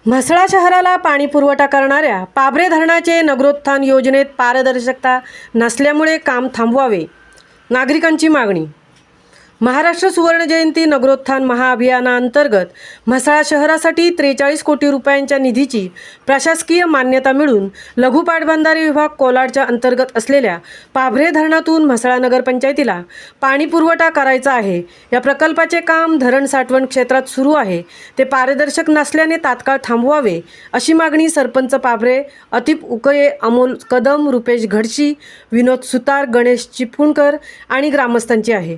म्हसळा शहराला पाणी पुरवठा करणाऱ्या पाभरे धरणाचे नगरोत्थान योजनेत पारदर्शकता नसल्यामुळे काम थांबवावे, नागरिकांची मागणी। महाराष्ट्र सुवर्ण जयंती नगरोत्थान महाअभियानाअंतर्गत म्हसळा शहरासाठी 43 कोटी रुपयांच्या निधीची प्रशासकीय मान्यता मिळून लघु पाटबंधारे विभाग कोलाडच्या अंतर्गत असलेल्या पाभरे धरणातून म्हसळा नगरपंचायतीला पाणी पुरवठा करायचा आहे। या प्रकल्पाचे काम धरण साठवण क्षेत्रात सुरू आहे, ते पारदर्शक नसल्याने तात्काळ थांबवावे अशी मागणी सरपंच पाभरे अतिप उकये, अमोल कदम, रुपेश घडशी, विनोद सुतार, गणेश चिपळूणकर आणि ग्रामस्थांची आहे।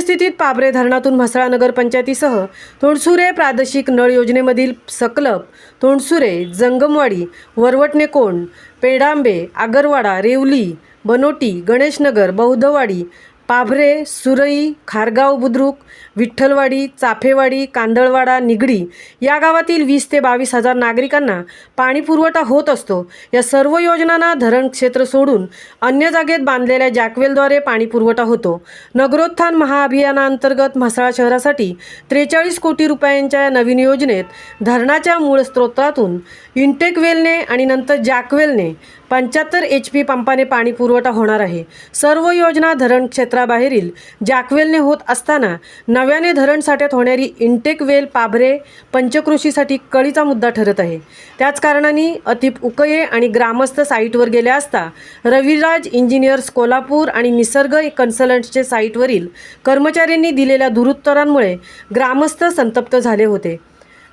स्थितीत पाभरे धरणातून म्हसळा नगरपंचायतीसह तोंडसुरे प्रादेशिक नळ योजनेमधील सकलप, तोंडसुरे, जंगमवाडी, वरवटणेकोंड, पेडांबे, आगरवाडा, रेवली, बनोटी, गणेशनगर, बौद्धवाडी, पाभरे, सुरई, खारगाव बुद्रुक, विठ्ठलवाडी, चाफेवाडी, कांदळवाडा, निगडी या गावातील 20 ते 22 हजार नागरिकांना पाणी पुरवठा होत असतो। या सर्व योजनांना धरण क्षेत्र सोडून अन्य जागेत बांधलेल्या जॅकवेलद्वारे पाणी पुरवठा होतो। नगरोत्थान महाअभियानाअंतर्गत म्हसळा शहरासाठी 43 कोटी रुपयांच्या या नवीन योजनेत धरणाच्या मूळ स्रोतातून इंटेक वेलने आणि नंतर जॅकवेलने 75 HP पंपाने पाणी पुरवठा होणार आहे। सर्व योजना धरण क्षेत्राबाहेरील जॅकवेलने होत असताना नव्याने धरण साठ्यात होणारी इंटेक वेल पाभरे पंचकृषीसाठी कळीचा मुद्दा ठरत आहे। त्याच कारणाने अतिप उकये आणि ग्रामस्थ साईटवर गेले असता रविराज इंजिनियर्स कोल्हापूर आणि निसर्ग कन्सल्टंट्सचे साईटवरील कर्मचाऱ्यांनी दिलेल्या दुरुत्तरांमुळे ग्रामस्थ संतप्त झाले होते।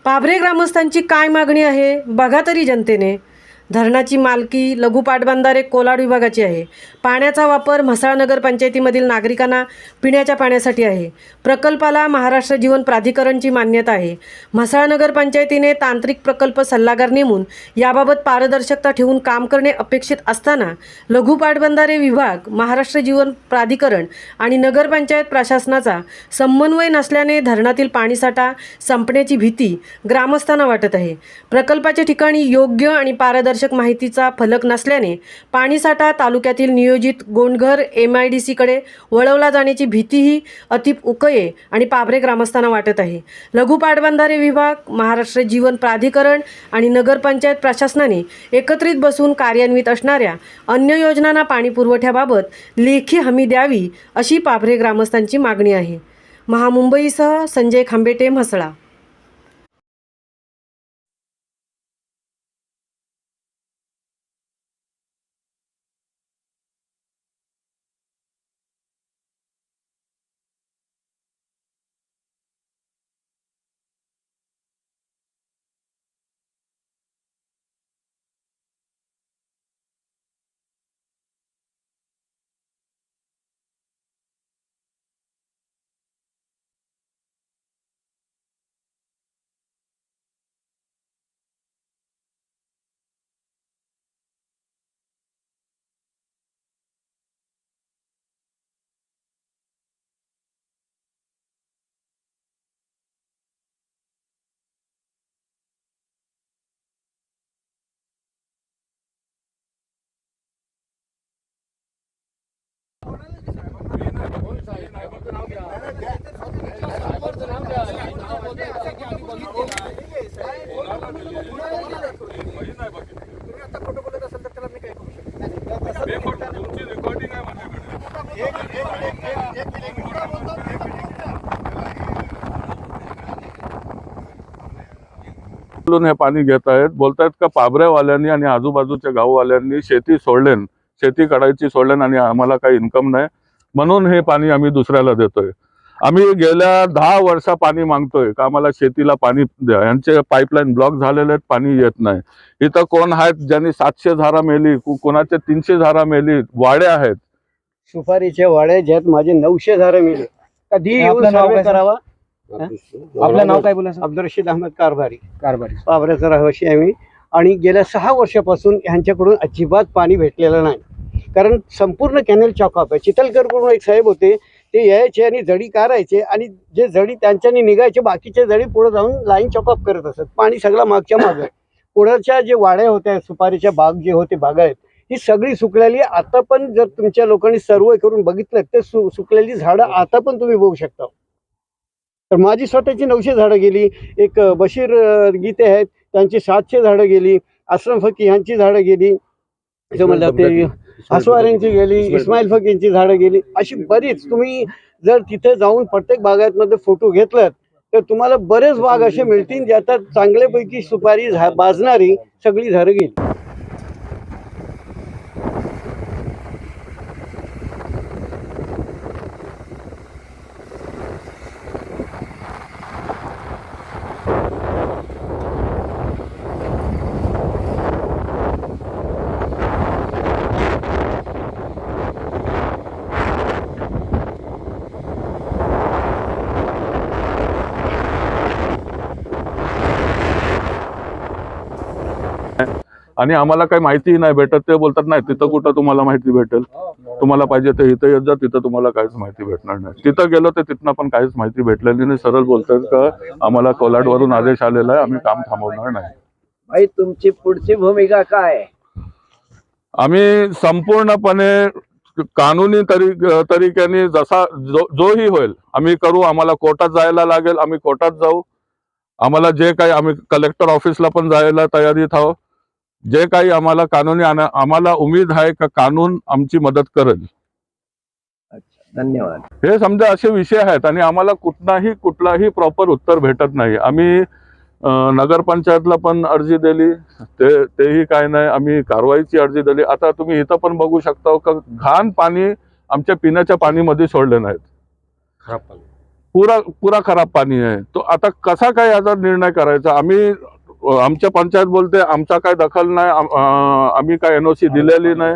पाभरे ग्रामस्थांची काय मागणी आहे बघा तरी जनतेने। धरणाची मालकी लघु पाटबंधारे कोलाड विभागाची आहे। पाण्याचा वापर म्हसळा नगरपंचायतीमधील नागरिकांना पिण्याच्या पाण्यासाठी आहे। प्रकल्पाला महाराष्ट्र जीवन प्राधिकरणची मान्यता आहे। म्हसळा नगरपंचायतीने तांत्रिक प्रकल्प सल्लागार नेमून याबाबत पारदर्शकता ठेवून काम करणे अपेक्षित असताना लघु पाटबंधारे विभाग, महाराष्ट्र जीवन प्राधिकरण आणि नगरपंचायत प्रशासनाचा समन्वय नसल्याने धरणातील पाणीसाठा संपण्याची भीती ग्रामस्थांना वाटत आहे। प्रकल्पाच्या ठिकाणी योग्य आणि पारदर्शक माहितीचा फलक नसल्याने पाणीसाठा तालुक्यातील नियोजित गोंडघर MIDC कडे वळवला जाण्याची भीतीही अतिप उकये आणि पाभरे ग्रामस्थांना वाटत आहे। लघु पाटबंधारे विभाग, महाराष्ट्र जीवन प्राधिकरण आणि नगरपंचायत प्रशासनाने एकत्रित बसून कार्यान्वित असणाऱ्या अन्य योजनांना पाणी पुरवठ्याबाबत लेखी हमी द्यावी अशी पाभरे ग्रामस्थांची मागणी आहे। महामुंबईसह संजय खांबेटे, म्हसळा। हे पाणी घेत आहेत, बोलतायत का पाभरेवाल्यांनी आणि आजूबाजूच्या गाववाल्यांनी शेती सोडलेन, शेती काढायची सोडलेन आणि आम्हाला काही इन्कम नाही म्हणून हे पाणी आम्ही दुसऱ्याला देतोय। आम्ही गेल्या 10 वर्षा पाणी मागतोय का आम्हाला शेतीला पाणी द्या। यांचे पाईपलाईन ब्लॉक झालेले आहेत, पाणी येत नाही। इथं कोण आहेत ज्यांनी 700 झारा मेली, कोणाचे 300 झारा मेली, वाडे आहेत, सुपारीचे वाडे ज्यात माझे 900 झारे मेले। कधी येऊन सर्वे करावा। आपलं नाव काय बोला? अब्दुल रशीद अहमद कारभारी पाभरेचा रहिवासी आम्ही आणि गेल्या 6 वर्षापासून यांच्याकडून अजिबात पाणी भेटलेलं नाही। कारण संपूर्ण कॅनेल चॉकअप आहे। चितलकर करून एक साहेब होते, ते यायचे आणि जडी काढायचे आणि जे जडी त्यांच्यानी निघायचे बाकीचे जडी पुढे जाऊन लाईन चॉकअप करत असत। पाणी सगळं मागच्या मागे। पुढच्या जे वाड्या होत्या, सुपारीच्या बाग जे होते, बागायत ही सगळी सुकलेली। आता पण जर तुमच्या लोकांनी सर्वे करून बघितलं तर सुकलेली झाडं आता पण तुम्ही बघू शकता। तर माझी स्वतःची 900 झाडं गेली। एक बशीर गीते आहेत, त्यांची 700 झाडं गेली, असलम फकी ह्यांची झाडं गेली, समजलं ते हसवाऱ्यांची गेली, इस्माईल फकींची झाडं गेली, अशी बरीच. तुम्ही जर तिथे जाऊन प्रत्येक बागायतमध्ये फोटो घेतलात तर तुम्हाला बरेच बाग असे मिळतील ज्यात चांगल्यापैकी सुपारी बाजणारी सगळी झाडं गेली. आणि आम्हाला काही माहिती नाही भेटत. ते बोलतात नाही तिथं कुठं तुम्हाला माहिती भेटेल, तुम्हाला पाहिजे ते इथं येत जा, तिथं तुम्हाला काहीच माहिती भेटणार नाही. तिथं गेलो तर तिथनं पण काहीच माहिती भेटलेली नाही. सरळ बोलतात का आम्हाला कोलाडवरून आदेश आलेला आहे, आम्ही काम थांबवणार नाही. भाई तुमची पुढची भूमिका काय आहे? आम्ही संपूर्णपणे कानूनी तरीक्याने जसा जोही होईल आम्ही करू. आम्हाला कोर्टात जायला लागेल, आम्ही कोर्टात जाऊ. आम्हाला जे काही आम्ही कलेक्टर ऑफिसला पण जायला तयारीत आहोत. जे काही आम्हाला कानूनी आम्हाला उमेद आहे का कानून आमची मदत करेल. धन्यवाद. हे समजा असे विषय आहेत आणि आम्हाला कुठलाही प्रॉपर उत्तर भेटत नाही. आम्ही नगरपंचायतला पण अर्जी दिली, तेही काय नाही. आम्ही कारवाईची अर्जी दिली. आता तुम्ही इथं पण बघू शकता का घाण पाणी आमच्या पिण्याच्या पाणीमध्ये सोडले नाहीत. खराब पाणी, पुरा खराब पाणी आहे. तो आता कसा काय याचा निर्णय करायचा? आमच्या पंचायत बोलते आमचा काय दखल नाही, आम्ही काय NOC दिलेली नाही.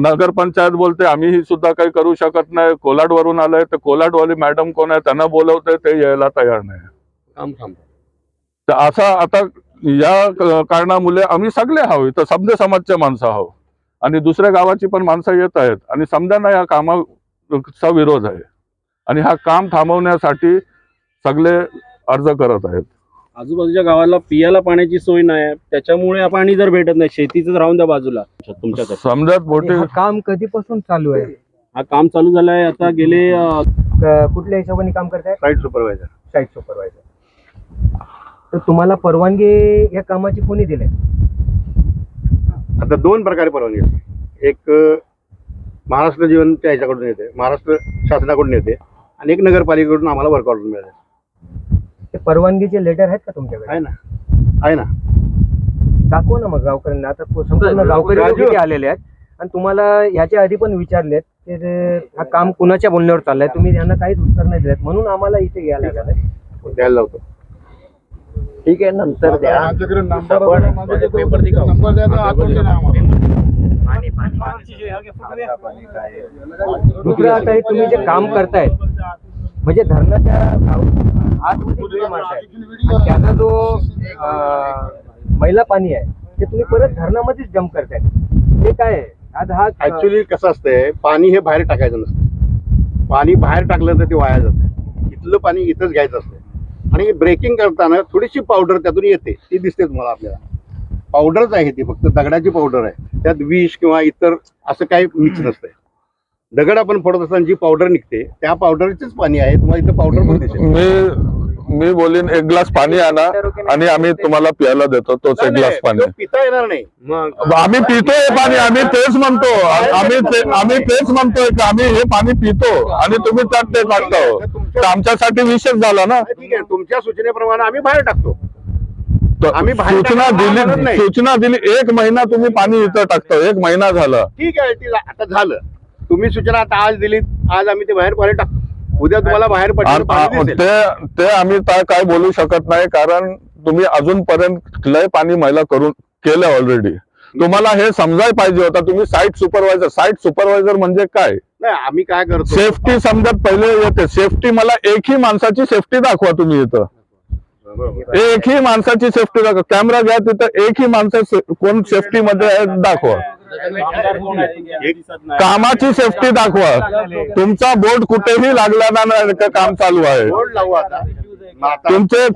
नगरपंचायत बोलते आम्ही सुद्धा काही करू शकत नाही. कोलाडवरून आलंय तर कोलाडवाली मॅडम कोण आहे त्यांना बोलवते, ते यायला तयार नाही. काम थांबव. तर असा आता या कारणामुळे आम्ही सगळे आहो इथं, समजा समाजच्या माणसं आहो आणि दुसऱ्या गावाची पण माणसं येत आहेत आणि समजा या कामाचा विरोध आहे आणि हा काम थांबवण्यासाठी सगळे अर्ज करत आहेत. आजूबाजूच्या गावाला पियाला पाण्याची सोय नाही, त्याच्यामुळे पाणी जर भेटत नाही, शेतीच राहून द्या बाजूला. तुमच्याकडे समजत मोठे काम कधीपासून चालू आहे? हा काम चालू झालंय आता गेले कुठल्या हिशोबाने काम करताय? Site supervisor. Site supervisor. तर तुम्हाला परवानगी या कामाची कोणी दिली? आता 2 प्रकारे परवानगी असते. एक महाराष्ट्र जीवनच्या ह्याच्याकडून येते, महाराष्ट्र शासनाकडून येते आणि एक नगरपालिकेकडून आम्हाला वर्क ऑर्डर मिळाले. ते परवानगीचे लेटर आहेत का तुमच्याकडे? आहे ना. दाखव ना मग गावकऱ्यांना. आता संपूर्ण गावकरी लोक इथे आलेले आहेत आणि तुम्हाला याच्या आधी पण विचारलेत की हा काम कुणाच्या बोलण्यावर चाललंय, तुम्ही यांना काहीच उत्तर नाही दिलेत, म्हणून आम्हाला इथे यायला लागलं. द्यायला लावतो. ठीक आहे, नंतर द्या. दुसरं आता हे तुम्ही जे काम करतायत म्हणजे धरणाच्या आतमध्ये किती माणसं आहेत आणि त्याचा जो मैला पाणी आहे ते तुम्ही परत धरणामध्येच जम्प करतायत, हे काय आहे? आज हा ऍक्च्युली कसं असतंय, पाणी हे बाहेर टाकायचं नसतं. पाणी बाहेर टाकलं तर ते वाया जातं. इथलं पाणी इथंच घ्यायचं असतं आणि ब्रेकिंग करताना थोडीशी पावडर त्यातून येते, ती दिसते तुम्हाला. आपल्याला पावडरच आहे ती, फक्त दगडाची पावडर आहे. त्यात विष किंवा इतर असं काही मिक्स नसतंय. दगड आपण फोडत असताना जी पावडर निघते त्या पावडरचेच पाणी आहे. तुम्हाला इथं पावडर पण दिसेल. मी बोलीन 1 ग्लास पाणी आणा आणि आम्ही तुम्हाला प्यायला देतो. तोच 1 ग्लास पाणी पिता येणार नाही. आम्ही पितोय पाणी, आम्ही तेच म्हणतो. आम्ही तेच म्हणतोय की आम्ही हे पाणी पितो आणि तुम्ही त्यात ते टाकतो, तर आमच्यासाठी विषय झाला ना. ठीक आहे, तुमच्या सूचनेप्रमाणे आम्ही बाहेर टाकतो. आम्ही सूचना दिली 1 महिना तुम्ही पाणी इथं टाकतो. 1 महिना झाला. ठीक आहे, ते आता झालं. तुम्ही सूचना आता आज दिली, आज आम्ही ते बाहेर पाणी टाकतो. उद्या तुम्हाला बाहेर ते आम्ही काय बोलू शकत नाही, कारण तुम्ही अजूनपर्यंत लय पाणी मैला करून केलं ऑलरेडी. तुम्हाला हे समजायला पाहिजे होता. तुम्ही साईट सुपरवायझर म्हणजे काय? नाही, आम्ही काय करतो, सेफ्टी समजत पहिले येते. सेफ्टी मला एकही माणसाची सेफ्टी दाखवा तुम्ही इथं. एकही माणसाची सेफ्टी दाखवा. कॅमेरा घ्या तिथं, एकही माणसं कोण सेफ्टी मध्ये दाखवा. कामाची सेफ्टी दाखवा. तुमचा बोर्ड कुठेही लागला नाही, काम चालू आहे. बोर्ड लावू आता. तुमचे